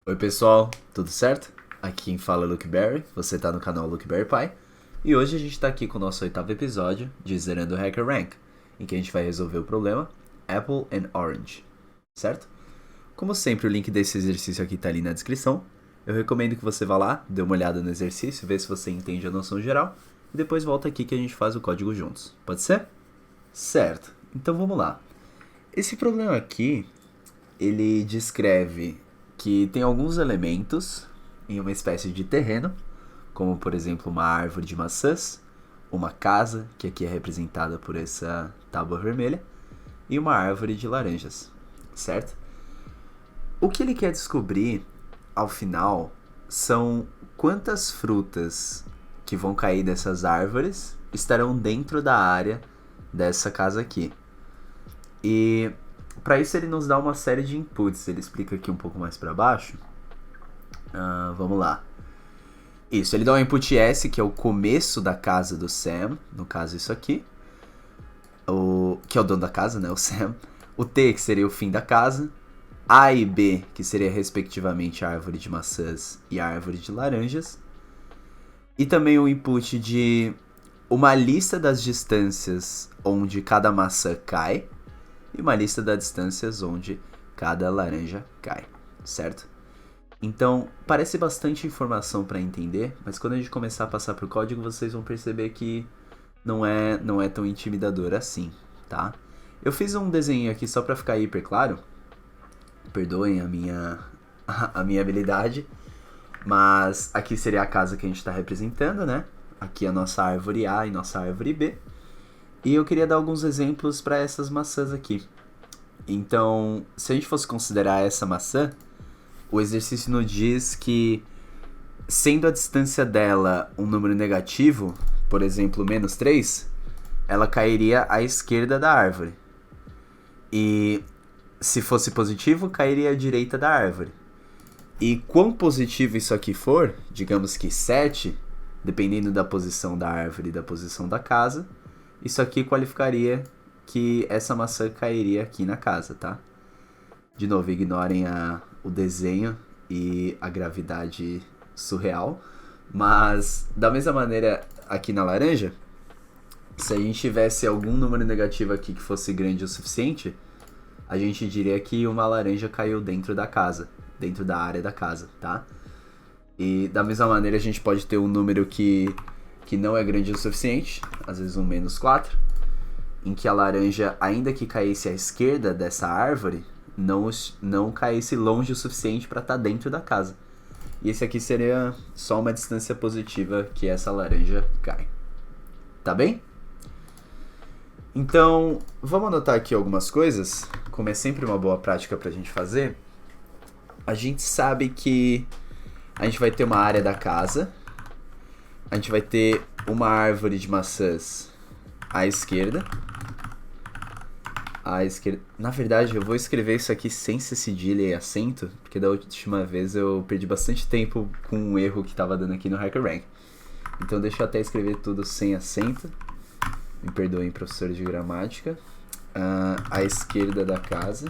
Oi pessoal, tudo certo? Aqui quem fala é Luke Berry, você tá no canal Luke Berry Pie, e hoje a gente tá aqui com o nosso oitavo episódio de Zerando Hacker Rank, em que a gente vai resolver o problema Apple and Orange, certo? Como sempre, o link desse exercício aqui tá ali na descrição. Eu recomendo que você vá lá, dê uma olhada no exercício, vê se você entende a noção geral, e depois volta aqui que a gente faz o código juntos, pode ser? Certo, então vamos lá. Esse problema aqui, ele descreve que tem alguns elementos em uma espécie de terreno, como por exemplo uma árvore de maçãs, uma casa, que aqui é representada por essa tábua vermelha, e uma árvore de laranjas, certo? O que ele quer descobrir, ao final, são quantas frutas que vão cair dessas árvores estarão dentro da área dessa casa aqui. E para isso ele nos dá uma série de inputs. Ele explica aqui um pouco mais para baixo. Vamos lá. Isso, ele dá um input S, que é o começo da casa do Sam. No caso, isso aqui. Que é o dono da casa, né? O Sam. O T, que seria o fim da casa. A e B, que seria respectivamente a árvore de maçãs e a árvore de laranjas. E também o input de uma lista das distâncias onde cada maçã cai. E uma lista das distâncias onde cada laranja cai, certo? Então, parece bastante informação para entender, mas quando a gente começar a passar pro código, vocês vão perceber que não é tão intimidador assim, tá? Eu fiz um desenho aqui só para ficar hiper claro. Perdoem a minha habilidade, mas aqui seria a casa que a gente está representando, né? Aqui a nossa árvore A e nossa árvore B. E eu queria dar alguns exemplos para essas maçãs aqui. Então, se a gente fosse considerar essa maçã, o exercício nos diz que, sendo a distância dela um número negativo, por exemplo, -3, ela cairia à esquerda da árvore. E se fosse positivo, cairia à direita da árvore. E quão positivo isso aqui for, digamos que 7, dependendo da posição da árvore e da posição da casa, isso aqui qualificaria que essa maçã cairia aqui na casa, tá? De novo, ignorem o desenho e a gravidade surreal. Mas, da mesma maneira, aqui na laranja, se a gente tivesse algum número negativo aqui que fosse grande o suficiente, a gente diria que uma laranja caiu dentro da casa, dentro da área da casa, tá? E da mesma maneira a gente pode ter um número que não é grande o suficiente, às vezes um -4, em que a laranja, ainda que caísse à esquerda dessa árvore, não caísse longe o suficiente para estar dentro da casa. E esse aqui seria só uma distância positiva que essa laranja cai. Tá bem? Então, vamos anotar aqui algumas coisas, como é sempre uma boa prática pra gente fazer. A gente sabe que a gente vai ter uma área da casa, a gente vai ter uma árvore de maçãs à esquerda. Na verdade, eu vou escrever isso aqui sem ser cedilha e acento, porque da última vez eu perdi bastante tempo com um erro que estava dando aqui no HackerRank. Então deixa eu até escrever tudo sem acento. Me perdoem, professor de gramática. À esquerda da casa.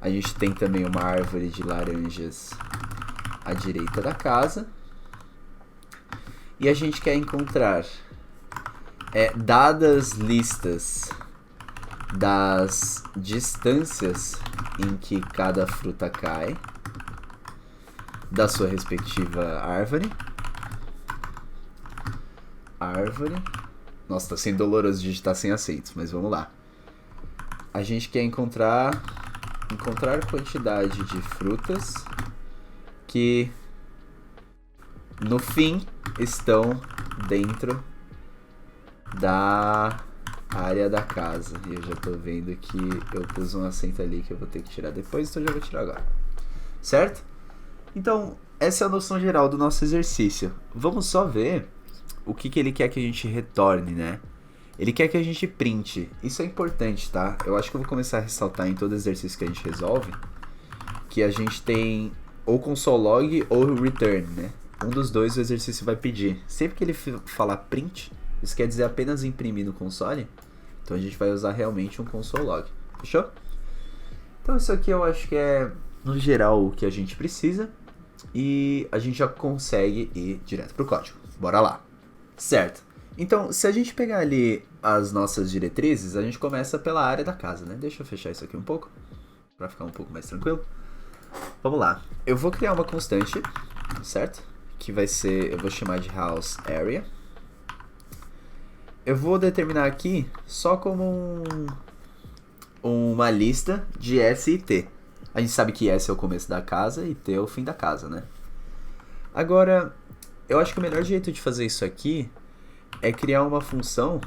A gente tem também uma árvore de laranjas à direita da casa. E a gente quer encontrar, dadas listas das distâncias em que cada fruta cai da sua respectiva árvore. Nossa, tá sendo doloroso digitar sem acentos, mas vamos lá. A gente quer encontrar quantidade de frutas que no fim estão dentro da área da casa. E eu já tô vendo que eu pus um acento ali que eu vou ter que tirar depois, então eu já vou tirar agora. Certo? Então, essa é a noção geral do nosso exercício. Vamos só ver o que ele quer que a gente retorne, né? Ele quer que a gente printe. Isso é importante, tá? Eu acho que eu vou começar a ressaltar em todo exercício que a gente resolve que a gente tem ou console log ou return, né? Um dos dois o exercício vai pedir. Sempre que ele falar print, isso quer dizer apenas imprimir no console. Então a gente vai usar realmente um console log. Fechou? Então isso aqui eu acho que é no geral o que a gente precisa e a gente já consegue ir direto pro código. Bora lá. Certo. Então, se a gente pegar ali as nossas diretrizes, a gente começa pela área da casa, né? Deixa eu fechar isso aqui um pouco, para ficar um pouco mais tranquilo. Vamos lá. Eu vou criar uma constante, certo? Que vai ser, eu vou chamar de house area. Eu vou determinar aqui só como uma lista de S e T. A gente sabe que S é o começo da casa e T é o fim da casa, né? Agora, eu acho que o melhor jeito de fazer isso aqui é criar uma função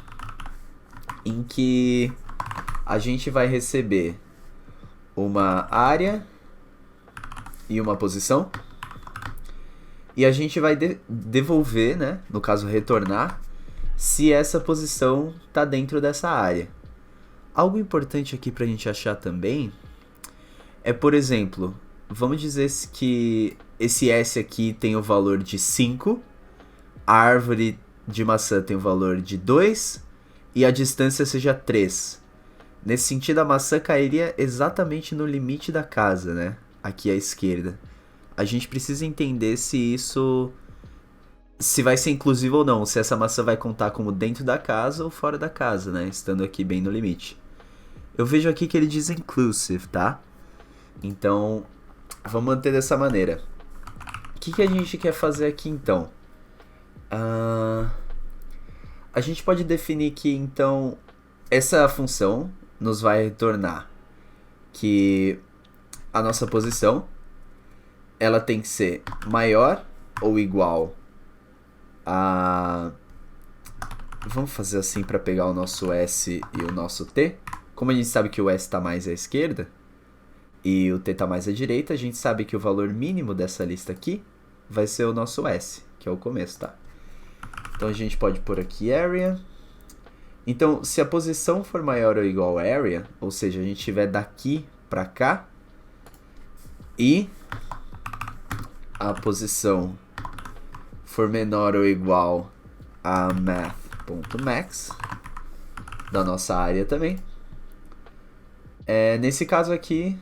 em que a gente vai receber uma área e uma posição e a gente vai devolver, né, no caso retornar, se essa posição está dentro dessa área. Algo importante aqui para a gente achar também é, por exemplo, vamos dizer que esse S aqui tem o valor de 5, a árvore de maçã tem o valor de 2 e a distância seja 3. Nesse sentido, a maçã cairia exatamente no limite da casa, né? Aqui à esquerda. A gente precisa entender se vai ser inclusivo ou não, se essa maçã vai contar como dentro da casa ou fora da casa, né? Estando aqui bem no limite. Eu vejo aqui que ele diz inclusive, tá? Então, vamos manter dessa maneira. O que a gente quer fazer aqui, então? A gente pode definir que, então, essa função nos vai retornar que a nossa posição ela tem que ser maior ou igual a... Vamos fazer assim para pegar o nosso S e o nosso T. Como a gente sabe que o S está mais à esquerda e o T está mais à direita, a gente sabe que o valor mínimo dessa lista aqui vai ser o nosso S, que é o começo, tá? Então a gente pode pôr aqui area. Então, se a posição for maior ou igual a area, ou seja, a gente tiver daqui para cá, e a posição for menor ou igual a math.max, da nossa área também, nesse caso aqui,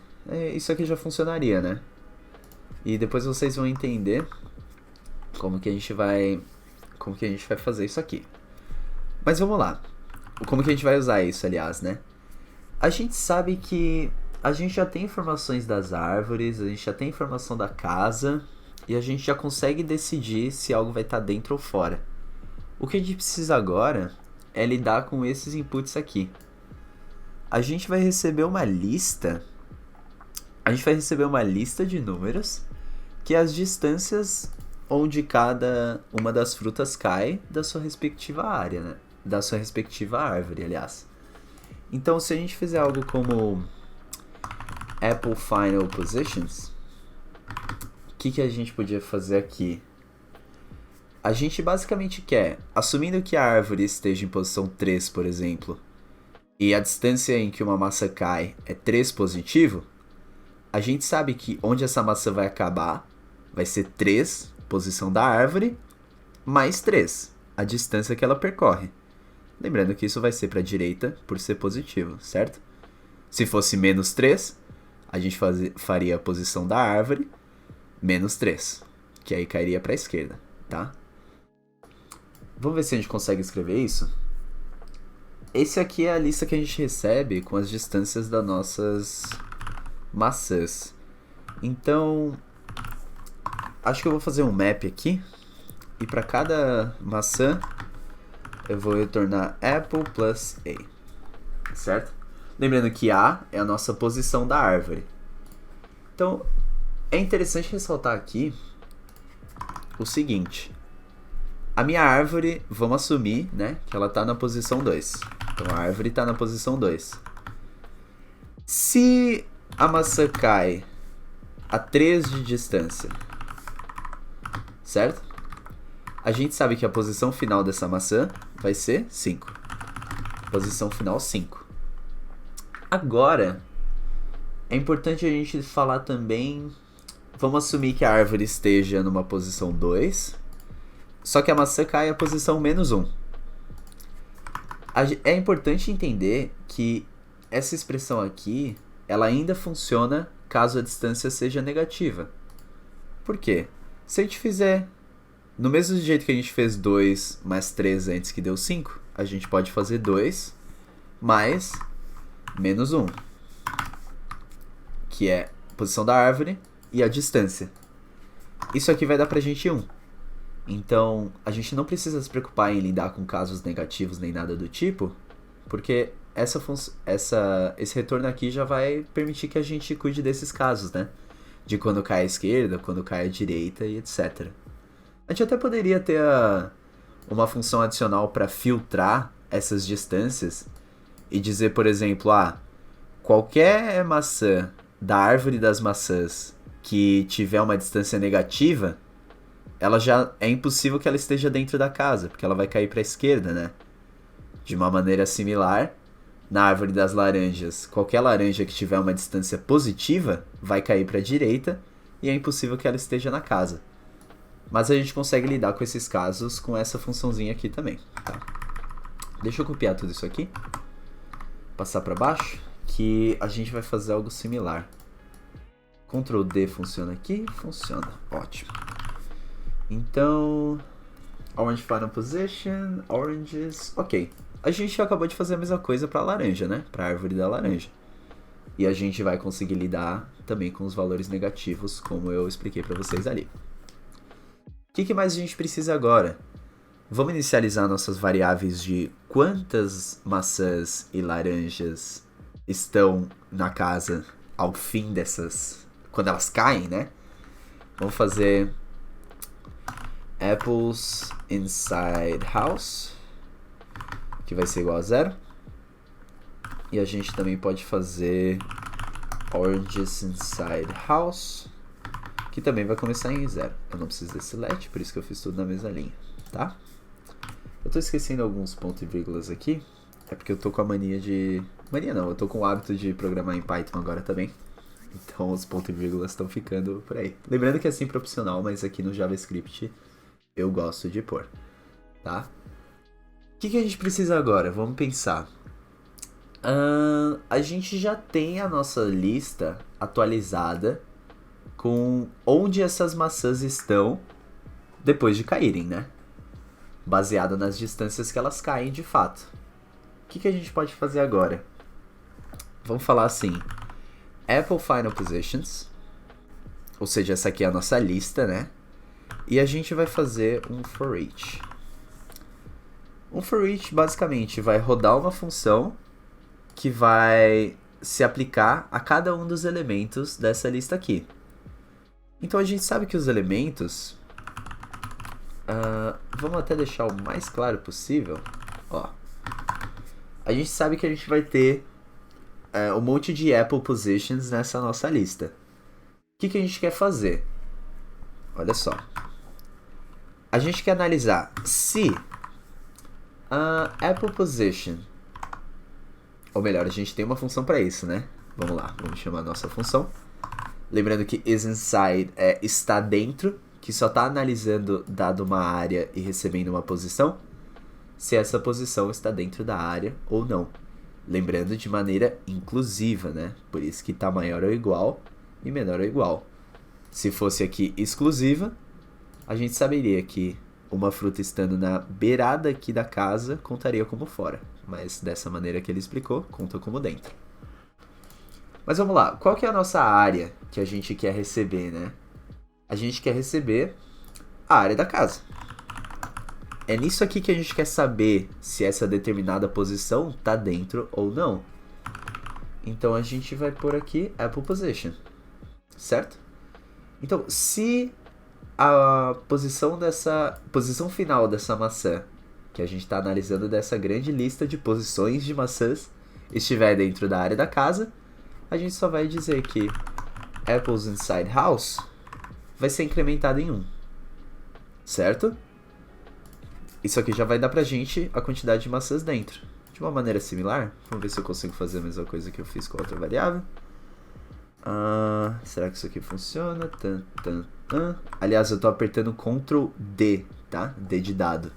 isso aqui já funcionaria, né? E depois vocês vão entender como que a gente vai fazer isso aqui. Mas vamos lá. Como que a gente vai usar isso, aliás, né? A gente sabe que a gente já tem informações das árvores, a gente já tem informação da casa e a gente já consegue decidir se algo vai estar dentro ou fora. O que a gente precisa agora é lidar com esses inputs aqui. A gente vai receber uma lista. A gente vai receber uma lista de números que é as distâncias onde cada uma das frutas cai da sua respectiva área, né? Da sua respectiva árvore, aliás. Então, se a gente fizer algo como Apple Final Positions, o que a gente podia fazer aqui? A gente basicamente quer, assumindo que a árvore esteja em posição 3, por exemplo, e a distância em que uma maçã cai é 3 positivo, a gente sabe que onde essa maçã vai acabar vai ser 3, posição da árvore, mais 3, a distância que ela percorre. Lembrando que isso vai ser para a direita por ser positivo, certo? Se fosse menos 3, a gente faria a posição da árvore menos 3, que aí cairia para a esquerda, tá? Vamos ver se a gente consegue escrever isso. Esse aqui é a lista que a gente recebe com as distâncias das nossas maçãs. Então, acho que eu vou fazer um map aqui. E para cada maçã, eu vou retornar Apple plus A. Certo? Lembrando que A é a nossa posição da árvore. Então, é interessante ressaltar aqui o seguinte. A minha árvore, vamos assumir, né, que ela está na posição 2. Então, a árvore está na posição 2. Se a maçã cai a 3 de distância, certo? A gente sabe que a posição final dessa maçã vai ser 5. Posição final 5. Agora, é importante a gente falar também... Vamos assumir que a árvore esteja numa posição 2, só que a maçã cai a posição menos 1. É importante entender que essa expressão aqui, ela ainda funciona caso a distância seja negativa. Por quê? Se a gente fizer no mesmo jeito que a gente fez 2 mais 3 antes que deu 5, a gente pode fazer 2 mais menos 1, que é a posição da árvore e a distância. Isso aqui vai dar pra gente 1. Então, a gente não precisa se preocupar em lidar com casos negativos nem nada do tipo, porque esse retorno aqui já vai permitir que a gente cuide desses casos, né? De quando cai à esquerda, quando cai à direita e etc. A gente até poderia ter uma função adicional para filtrar essas distâncias e dizer, por exemplo, qualquer maçã da árvore das maçãs que tiver uma distância negativa, ela já é impossível que ela esteja dentro da casa, porque ela vai cair para a esquerda, né? De uma maneira similar, na árvore das laranjas, qualquer laranja que tiver uma distância positiva vai cair para a direita e é impossível que ela esteja na casa. Mas a gente consegue lidar com esses casos com essa funçãozinha aqui também, tá? Deixa eu copiar tudo isso aqui, passar para baixo, que a gente vai fazer algo similar. Ctrl D funciona aqui? Funciona, ótimo. Então, Orange Final Position, Oranges, ok. A gente acabou de fazer a mesma coisa para a laranja, né? Para a árvore da laranja. E a gente vai conseguir lidar também com os valores negativos, como eu expliquei para vocês ali. O que mais a gente precisa agora? Vamos inicializar nossas variáveis de quantas maçãs e laranjas estão na casa ao fim dessas... quando elas caem, né? Vamos fazer apples inside house, que vai ser igual a 0. E a gente também pode fazer oranges inside house, que também vai começar em 0. Eu não preciso desse let, por isso que eu fiz tudo na mesma linha, tá? Eu tô esquecendo alguns pontos e vírgulas aqui, é porque eu tô com a mania de... Mania não, eu tô com o hábito de programar em Python agora também. Então os pontos e vírgulas estão ficando por aí. Lembrando que é sempre opcional, mas aqui no JavaScript eu gosto de pôr, tá? O que a gente precisa agora? Vamos pensar. A gente já tem a nossa lista atualizada com onde essas maçãs estão depois de caírem, né? Baseado nas distâncias que elas caem de fato. O que a gente pode fazer agora? Vamos falar assim: Apple Final Positions, ou seja, essa aqui é a nossa lista, né? E a gente vai fazer um for each. Um for each basicamente vai rodar uma função que vai se aplicar a cada um dos elementos dessa lista aqui. Então a gente sabe que os elementos... vamos até deixar o mais claro possível. Ó, a gente sabe que a gente vai ter um monte de Apple Positions nessa nossa lista. O que a gente quer fazer? Olha só. A gente quer analisar se a Apple Position... Ou melhor, a gente tem uma função para isso, né? Vamos lá, vamos chamar a nossa função. Lembrando que isInside é está dentro, que só está analisando dado uma área e recebendo uma posição, se essa posição está dentro da área ou não. Lembrando de maneira inclusiva, né? Por isso que está maior ou igual e menor ou igual. Se fosse aqui exclusiva, a gente saberia que uma fruta estando na beirada aqui da casa contaria como fora. Mas dessa maneira que ele explicou, conta como dentro. Mas vamos lá, qual que é a nossa área que a gente quer receber, né? A gente quer receber a área da casa. É nisso aqui que a gente quer saber se essa determinada posição está dentro ou não. Então a gente vai pôr aqui Apple Position, certo? Então, se a posição final dessa maçã, que a gente está analisando dessa grande lista de posições de maçãs, estiver dentro da área da casa, a gente só vai dizer que apples inside house vai ser incrementado em 1, certo? Isso aqui já vai dar pra gente a quantidade de maçãs dentro. De uma maneira similar, vamos ver se eu consigo fazer a mesma coisa que eu fiz com a outra variável. Será que isso aqui funciona? Aliás, eu tô apertando Ctrl D, tá? D de dado,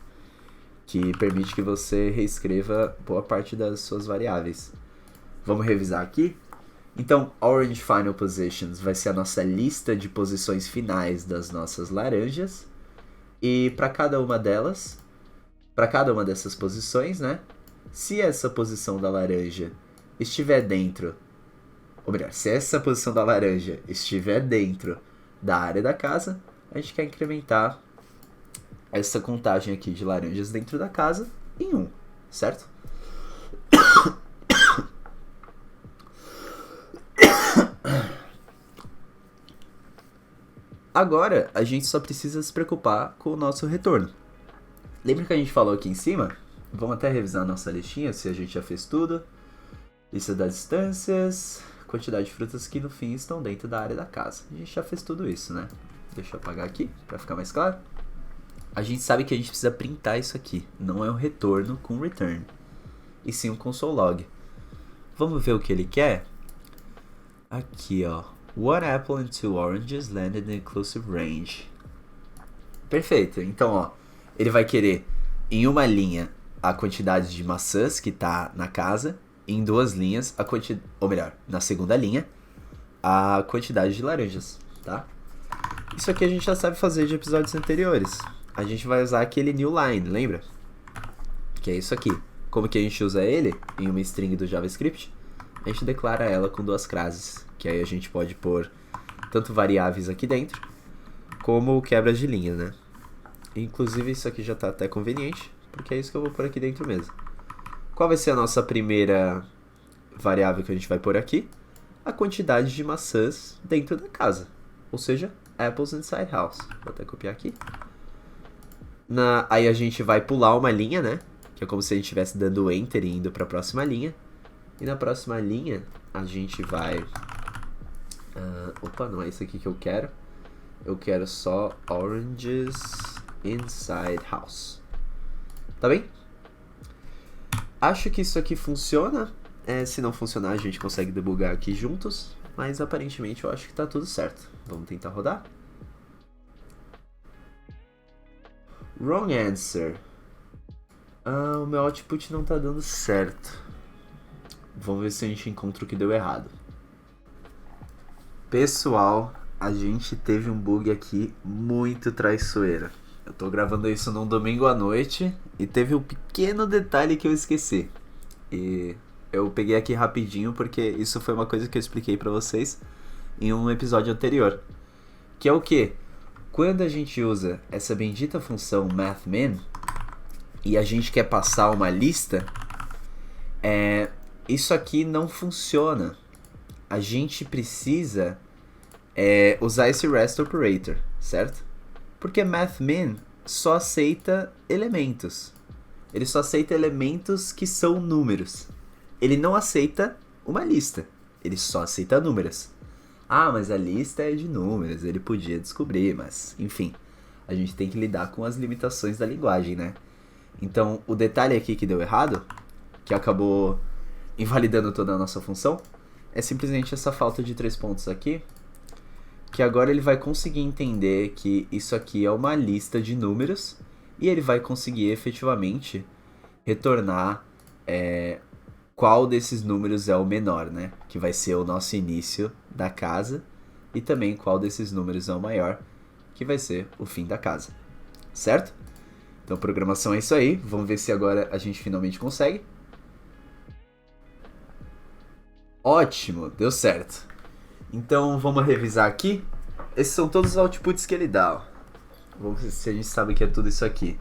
que permite que você reescreva boa parte das suas variáveis. Vamos revisar aqui. Então, Orange Final Positions vai ser a nossa lista de posições finais das nossas laranjas. E para cada uma delas, para cada uma dessas posições, né? Se essa posição da laranja estiver dentro, ou melhor, se essa posição da laranja estiver dentro da área da casa, a gente quer incrementar essa contagem aqui de laranjas dentro da casa em 1, certo? Agora, a gente só precisa se preocupar com o nosso retorno. Lembra que a gente falou aqui em cima? Vamos até revisar a nossa listinha, se a gente já fez tudo. Lista das distâncias, quantidade de frutas que no fim estão dentro da área da casa. A gente já fez tudo isso, né? Deixa eu apagar aqui, para ficar mais claro. A gente sabe que a gente precisa printar isso aqui. Não é um retorno com return, e sim um console log. Vamos ver o que ele quer? Aqui, ó. One apple and 2 oranges landed in inclusive range. Perfeito. Então, ó, ele vai querer em uma linha a quantidade de maçãs que tá na casa, em 2 linhas a quantidade, ou melhor, na segunda linha, a quantidade de laranjas, tá? Isso aqui a gente já sabe fazer de episódios anteriores. A gente vai usar aquele new line, lembra? Que é isso aqui. Como que a gente usa ele em uma string do JavaScript? A gente declara ela com 2 classes, que aí a gente pode pôr tanto variáveis aqui dentro, como quebras de linha, né? Inclusive isso aqui já está até conveniente, porque é isso que eu vou pôr aqui dentro mesmo. Qual vai ser a nossa primeira variável que a gente vai pôr aqui? A quantidade de maçãs dentro da casa, ou seja, apples inside house. Vou até copiar aqui. Aí a gente vai pular uma linha, né? Que é como se a gente estivesse dando enter e indo para a próxima linha. E na próxima linha a gente vai... opa, não é isso aqui que eu quero. Eu quero só oranges inside house. Tá bem? Acho que isso aqui funciona. Se não funcionar, a gente consegue debugar aqui juntos. Mas aparentemente eu acho que tá tudo certo. Vamos tentar rodar. Wrong answer. O meu output não tá dando certo. Vamos ver se a gente encontra o que deu errado. Pessoal, a gente teve um bug aqui muito traiçoeiro. Eu tô gravando isso num domingo à noite e teve um pequeno detalhe que eu esqueci. E eu peguei aqui rapidinho porque isso foi uma coisa que eu expliquei pra vocês em um episódio anterior. Que é o quê? Quando a gente usa essa bendita função mathmin e a gente quer passar uma lista, isso aqui não funciona. A gente precisa usar esse REST operator, certo? Porque mathmin só aceita elementos. Ele só aceita elementos que são números. Ele não aceita uma lista. Ele só aceita números. Mas a lista é de números, ele podia descobrir, mas enfim, a gente tem que lidar com as limitações da linguagem, né? Então, o detalhe aqui que deu errado, que acabou invalidando toda a nossa função, é simplesmente essa falta de 3 pontos aqui, que agora ele vai conseguir entender que isso aqui é uma lista de números e ele vai conseguir efetivamente retornar qual desses números é o menor, né? Que vai ser o nosso início da casa, e também qual desses números é o maior, que vai ser o fim da casa, certo? Então, programação é isso aí. Vamos ver se agora a gente finalmente consegue. Ótimo, deu certo. Então, vamos revisar aqui. Esses são todos os outputs que ele dá, ó. Vamos ver se a gente sabe que é tudo isso aqui.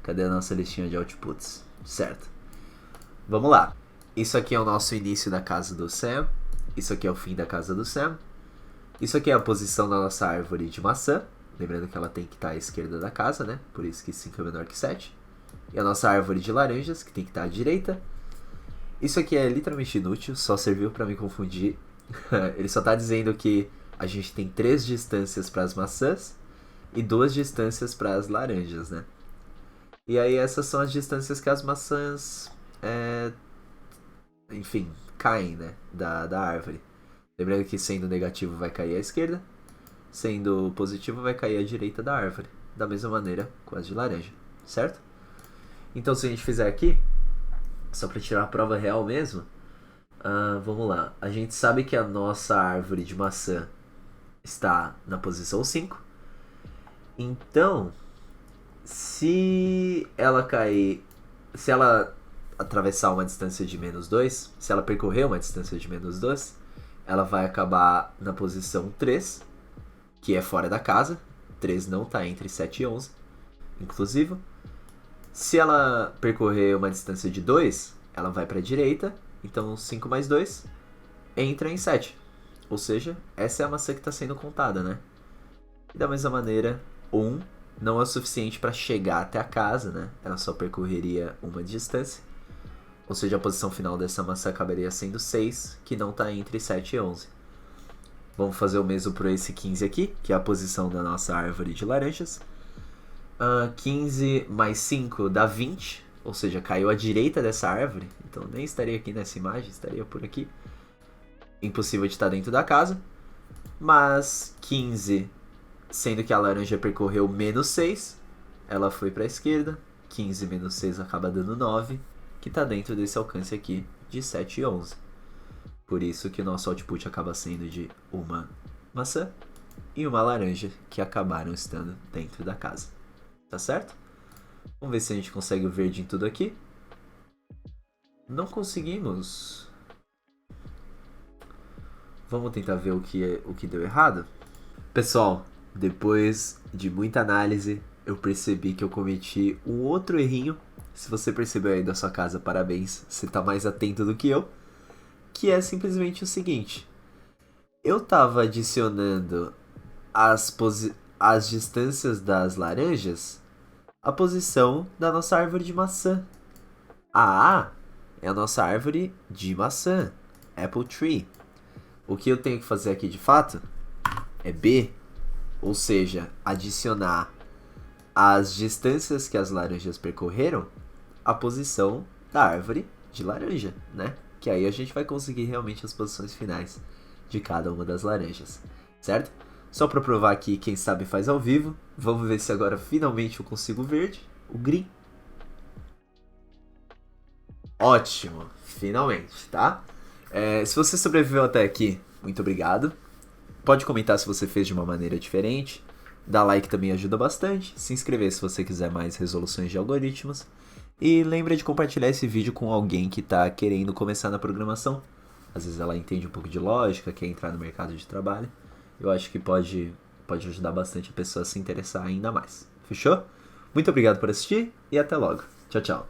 Cadê a nossa listinha de outputs? Certo. Vamos lá. Isso aqui é o nosso início da casa do Sam. Isso aqui é o fim da casa do Sam. Isso aqui é a posição da nossa árvore de maçã. Lembrando que ela tem que estar à esquerda da casa, né? Por isso que 5 é menor que 7. E a nossa árvore de laranjas, que tem que estar à direita. Isso aqui é literalmente inútil, só serviu para me confundir. Ele só está dizendo que a gente tem 3 distâncias para as maçãs e 2 distâncias para as laranjas, né? E aí essas são as distâncias que as maçãs... enfim, caem, né, da árvore. Lembrando que sendo negativo vai cair à esquerda, sendo positivo vai cair à direita da árvore. Da mesma maneira com as de laranja, certo? Então se a gente fizer aqui, só para tirar a prova real mesmo, Vamos lá. A gente sabe que a nossa árvore de maçã está na posição 5. Então, se ela cair... Se ela atravessar uma distância de -2, se ela percorrer uma distância de -2, ela vai acabar na posição 3, que é fora da casa. 3 não está entre 7 e 11, inclusive. Se ela percorrer uma distância de 2, ela vai para a direita. Então 5 mais 2 entra em 7. Ou seja, essa é a maçã que está sendo contada, né? E da mesma maneira, 1 não é o suficiente para chegar até a casa, né? Ela só percorreria uma distância. Ou seja, a posição final dessa maçã acabaria sendo 6, que não está entre 7 e 11. Vamos fazer o mesmo para esse 15 aqui, que é a posição da nossa árvore de laranjas. 15 mais 5 dá 20, ou seja, caiu à direita dessa árvore. Então nem estaria aqui nessa imagem, estaria por aqui. Impossível de estar dentro da casa. Mas 15, sendo que a laranja percorreu -6, ela foi para a esquerda. 15 menos 6 acaba dando 9, que está dentro desse alcance aqui de 7 e 11. Por isso que o nosso output acaba sendo de uma maçã e uma laranja que acabaram estando dentro da casa. Tá certo? Vamos ver se a gente consegue o verde em tudo aqui. Não conseguimos. Vamos tentar ver o que deu errado. Pessoal, depois de muita análise, eu percebi que eu cometi um outro errinho. Se você percebeu aí da sua casa, parabéns. Você tá mais atento do que eu. Que é simplesmente o seguinte. Eu tava adicionando as distâncias das laranjas à posição da nossa árvore de maçã. A A é a nossa árvore de maçã, Apple Tree. O que eu tenho que fazer aqui de fato é B, ou seja, adicionar as distâncias que as laranjas percorreram à posição da árvore de laranja, né? Que aí a gente vai conseguir realmente as posições finais de cada uma das laranjas, certo? Só para provar que quem sabe faz ao vivo, vamos ver se agora finalmente eu consigo o verde, o green. Ótimo, finalmente, tá? Se você sobreviveu até aqui, muito obrigado. Pode comentar se você fez de uma maneira diferente. Dar like também ajuda bastante. Se inscrever se você quiser mais resoluções de algoritmos. E lembra de compartilhar esse vídeo com alguém que está querendo começar na programação. Às vezes ela entende um pouco de lógica, quer entrar no mercado de trabalho. Eu acho que pode ajudar bastante a pessoa a se interessar ainda mais. Fechou? Muito obrigado por assistir e até logo. Tchau, tchau.